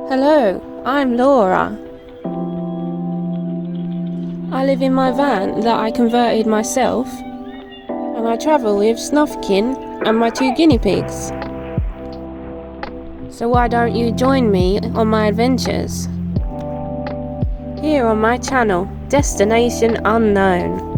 Hello, I'm Laura. I live in my van that I converted myself, and I travel with Snuffkin and my 2 guinea pigs. So why don't you join me on my adventures? Here on my channel, Destination Unknown.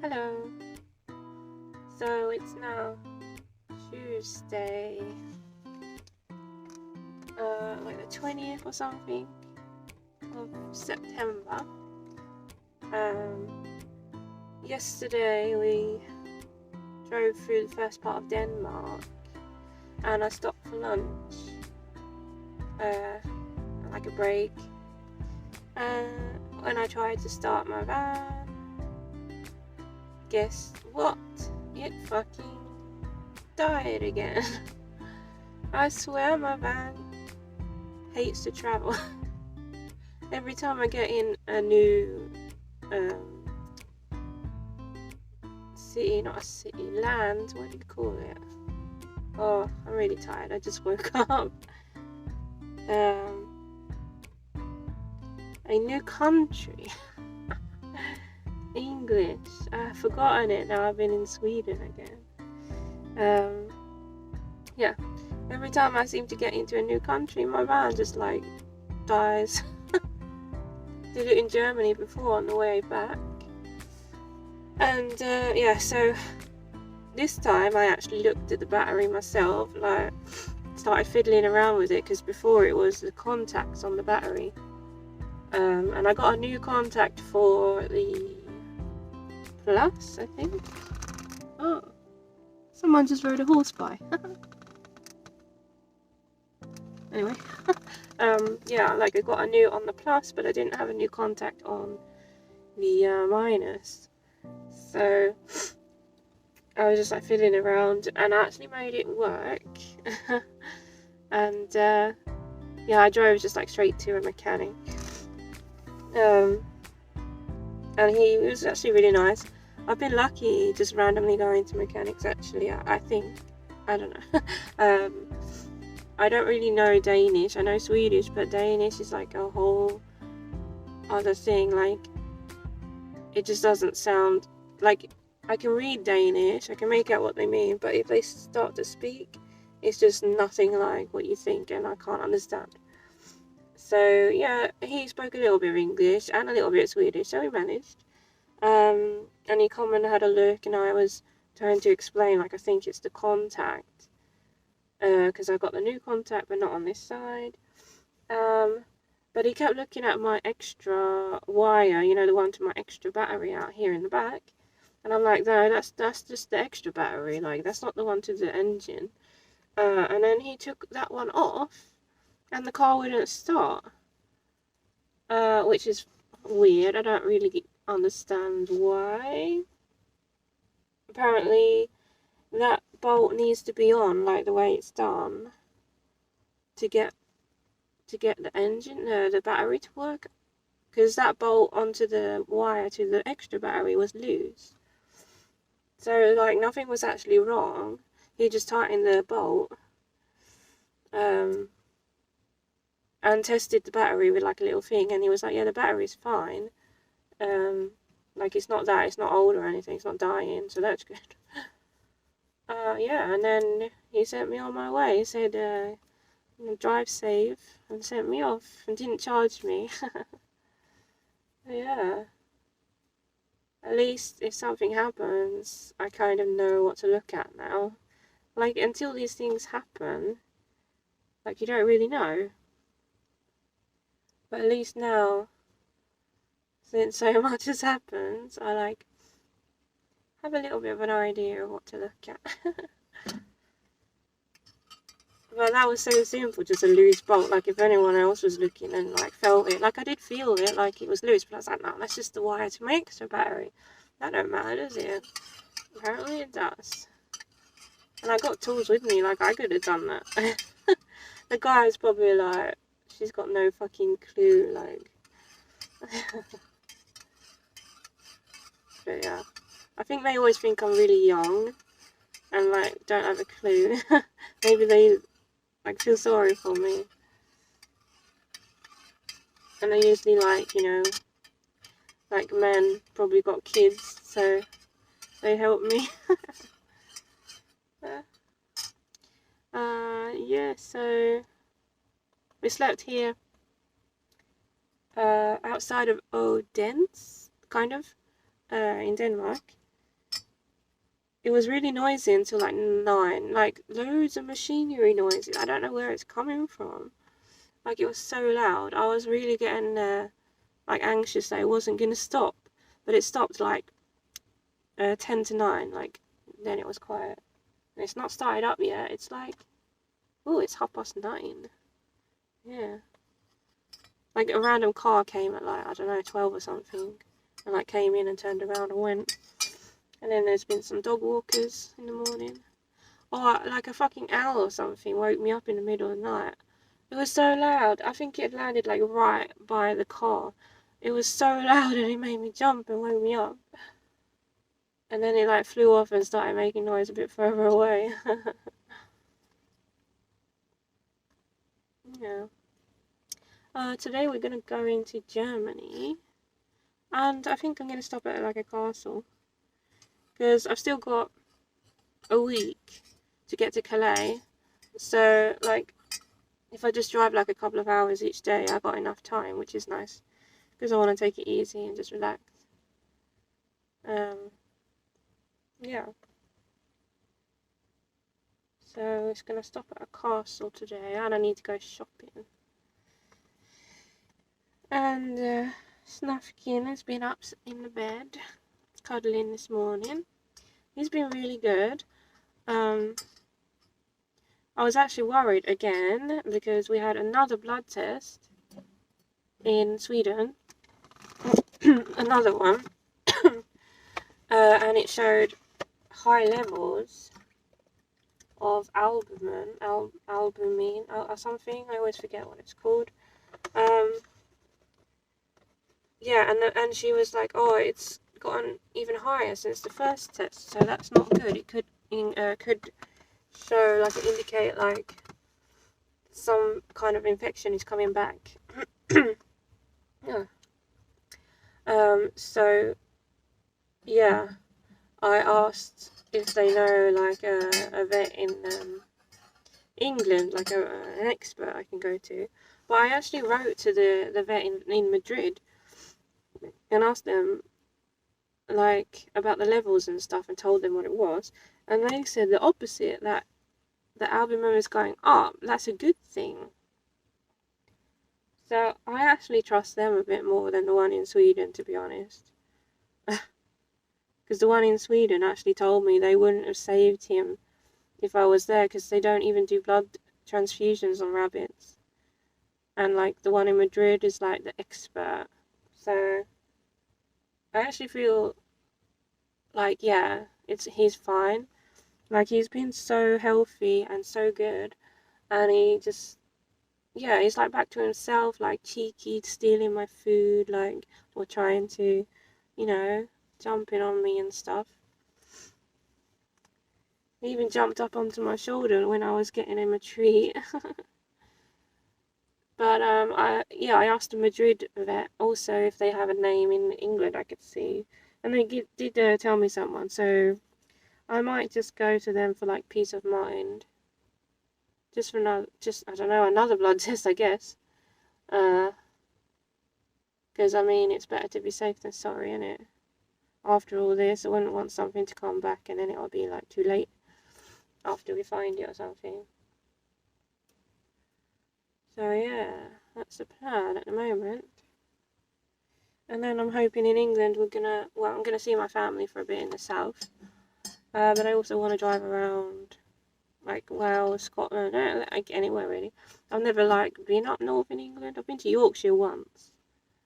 Hello. So it's now Tuesday, like the 20th or something of September. Yesterday we drove through the first part of Denmark, and I stopped for lunch, like a break. And when I tried to start my van, guess what? It fucking died again. I swear my van hates to travel. Every time I get in a new city, not a city, land, what do you call it? Oh, I'm really tired, I just woke up. A new country. English. I've forgotten it now. I've been in Sweden again. Yeah. Every time I seem to get into a new country, my van just like dies. Did it in Germany before on the way back. And yeah, so this time I actually looked at the battery myself, like started fiddling around with it, because before it was the contacts on the battery. And I got a new contact for the Plus, I think. Oh, someone just rode a horse by. Anyway, yeah, like I got a new on the Plus, but I didn't have a new contact on the Minus. So I was just like fiddling around, and I actually made it work. And yeah, I drove just like straight to a mechanic. And he was actually really nice. I've been lucky just randomly going to mechanics actually, I think. I don't know. I don't really know Danish. I know Swedish, but Danish is like a whole other thing. Like, it just doesn't sound like, I can read Danish, I can make out what they mean, but if they start to speak, it's just nothing like what you think, and I can't understand. So yeah, he spoke a little bit of English and a little bit of Swedish, so we managed. And he come and had a look, and I was trying to explain, like, I think it's the contact, because I got the new contact, but not on this side. But he kept looking at my extra wire, you know, the one to my extra battery out here in the back. And I'm like, no, that's just the extra battery, like, that's not the one to the engine. And then he took that one off, and the car wouldn't start. Which is weird. I don't really understand why. Apparently, that bolt needs to be on, like the way it's done, to get the engine, the battery to work. Because that bolt onto the wire to the extra battery was loose. So, like, nothing was actually wrong. He just tightened the bolt. And tested the battery with like a little thing, and he was like, yeah, the battery's fine. Like, it's not old or anything, it's not dying, so that's good. Yeah, and then he sent me on my way. He said, drive safe, and sent me off, and didn't charge me. Yeah. At least if something happens, I kind of know what to look at now. Like, until these things happen, like, you don't really know. But at least now, since so much has happened, I like have a little bit of an idea of what to look at. But that was so simple, just a loose bolt. Like, if anyone else was looking and like felt it, like I did feel it, like it was loose, but I was like, no, that's just the wire to my extra battery. That don't matter, does it? Apparently it does. And I got tools with me, like I could have done that. The guy was probably like, she's got no fucking clue, like. But yeah, I think they always think I'm really young and like don't have a clue. Maybe they like feel sorry for me, and they usually, like, you know, like men probably got kids, so they help me. Yeah, so we slept here outside of Odense, kind of, in Denmark. It was really noisy until like 9, like loads of machinery noises. I don't know where it's coming from. Like, it was so loud. I was really getting like anxious that it wasn't gonna stop, but it stopped like 10 to 9. Like, then it was quiet. And it's not started up yet. It's like, oh, it's 9:30. Yeah. Like, a random car came at like, I don't know, 12 or something, and like came in and turned around and went. And then there's been some dog walkers in the morning. Or like a fucking owl or something woke me up in the middle of the night. It was so loud. I think it landed like right by the car. It was so loud and it made me jump and woke me up. And then it like flew off and started making noise a bit further away. Yeah. Today we're gonna go into Germany. And I think I'm gonna stop at like a castle. Because I've still got a week to get to Calais. So, like, if I just drive like a couple of hours each day, I got enough time, which is nice. Because I want to take it easy and just relax. Yeah. So it's gonna stop at a castle today, and I need to go shopping. And Snufkin has been up in the bed, cuddling this morning. He's been really good. I was actually worried again because we had another blood test in Sweden, another one, and it showed high levels of albumin or something. I always forget what it's called. Yeah, and she was like, oh, it's gotten even higher since the first test, so that's not good. It could show, like, indicate like some kind of infection is coming back. Yeah. So yeah, I asked if they know like a vet in England, like an expert I can go to. But I actually wrote to the vet in Madrid and asked them like about the levels and stuff and told them what it was, and they said the opposite, that the albumin is going up. That's a good thing. So I actually trust them a bit more than the one in Sweden, to be honest. Because the one in Sweden actually told me they wouldn't have saved him if I was there, because they don't even do blood transfusions on rabbits. And like the one in Madrid is like the expert. So I actually feel like, yeah, he's fine. Like, he's been so healthy and so good, and he just, yeah, he's like back to himself, like cheeky, stealing my food, like, or trying to, you know, jumping on me and stuff. He even jumped up onto my shoulder when I was getting him a treat. But I asked the Madrid vet also if they have a name in England I could see, and they did tell me someone. So I might just go to them for like peace of mind. Just for I don't know, another blood test, I guess. Because I mean, it's better to be safe than sorry, innit? After all this, I wouldn't want something to come back and then it'll be like too late after we find it or something. So yeah, that's the plan at the moment. And then I'm hoping in England I'm gonna see my family for a bit in the south. But I also want to drive around like Wales, Scotland, like anywhere really. I've never like been up north in England. I've been to Yorkshire once,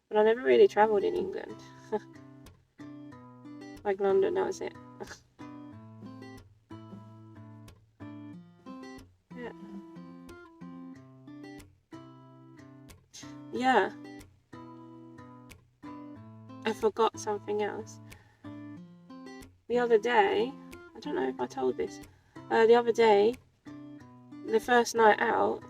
but I never really travelled in England. Like London, that was it. Yeah. Yeah. I forgot something else. The other day, I don't know if I told this. The other day, the first night out,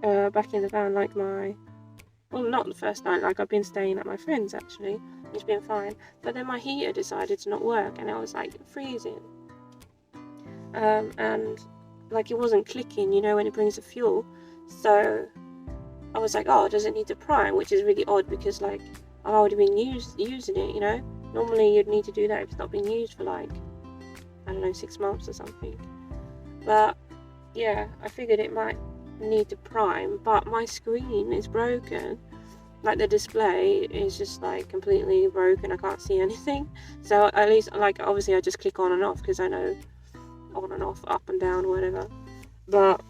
back in the van, like well, not the first night, like I've been staying at my friend's actually. It's been fine. But then my heater decided to not work and I was like freezing. And like it wasn't clicking, you know, when it brings the fuel. So I was like, oh, does it need to prime? Which is really odd because like I've already been using it, you know. Normally you'd need to do that if it's not been used for like, I don't know, 6 months or something. But yeah, I figured it might need to prime, but my screen is broken. Like the display is just like completely broken. I can't see anything. So at least like obviously I just click on and off because I know on and off, up and down, whatever. But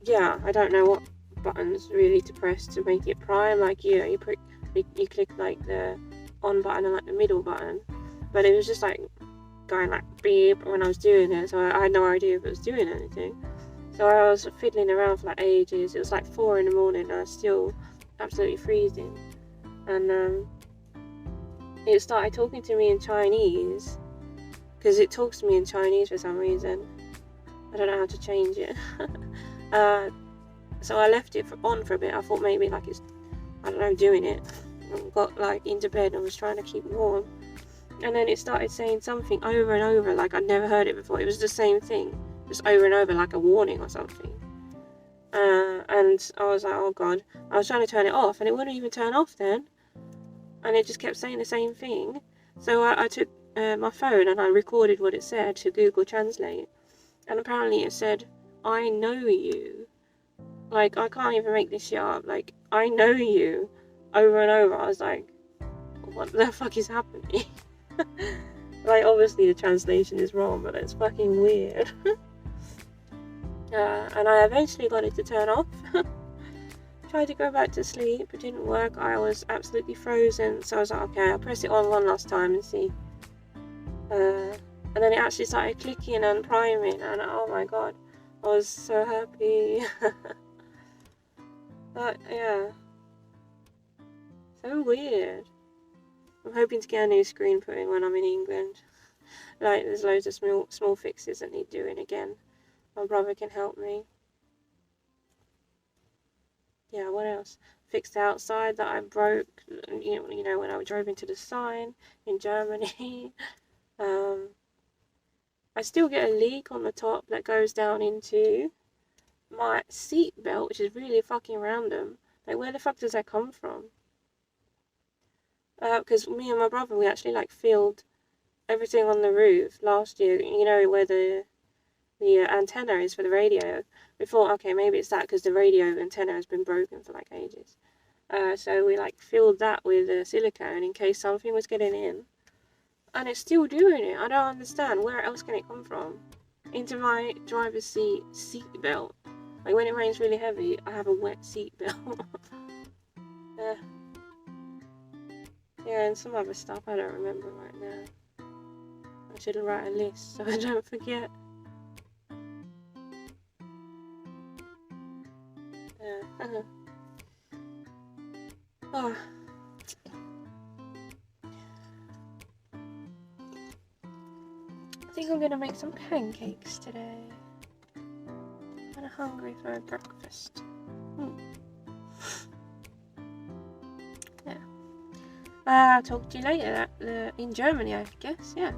yeah, I don't know what buttons really to press to make it prime. Like you click like the on button and like the middle button, but it was just like going like beep when I was doing it, so I had no idea if it was doing anything. So I was fiddling around for like ages. It was like 4 in the morning and I was still absolutely freezing, and it started talking to me in Chinese because it talks to me in Chinese for some reason. I don't know how to change it. So I left it on for a bit. I thought maybe like it's, I don't know, doing it. I got like into bed and was trying to keep warm, and then it started saying something over and over like I'd never heard it before. It was the same thing, just over and over, like a warning or something. And I was like, oh god. I was trying to turn it off and it wouldn't even turn off then, and it just kept saying the same thing. So I took my phone and I recorded what it said to Google Translate, and apparently it said, I know you. Like, I can't even make this shit up. Like, I know you. over and over. I was like, what the fuck is happening? Like, obviously the translation is wrong, but it's fucking weird. And I eventually got it to turn off. Tried to go back to sleep, it didn't work. I was absolutely frozen, so I was like, okay, I'll press it on one last time and see. And then it actually started clicking and priming, and oh my god, I was so happy. But yeah, so weird. I'm hoping to get a new screen put in when I'm in England. Like, there's loads of small fixes that need doing again. My brother can help me. Yeah, what else? Fixed the outside that I broke, you know, when I drove into the sign in Germany. I still get a leak on the top that goes down into my seat belt, which is really fucking random. Like, where the fuck does that come from? Because me and my brother, we actually like filled everything on the roof last year. You know where the antenna is for the radio. We thought, okay, maybe it's that because the radio antenna has been broken for like ages. So we like filled that with silicone in case something was getting in. And it's still doing it. I don't understand. Where else can it come from? Into my driver's seat belt. Like, when it rains really heavy, I have a wet seat belt. Yeah, and some other stuff I don't remember right now. I should write a list so I don't forget. Yeah. Oh. I think I'm gonna make some pancakes today. I'm kinda hungry for breakfast. Yeah. I'll talk to you later in Germany, I guess. Yeah.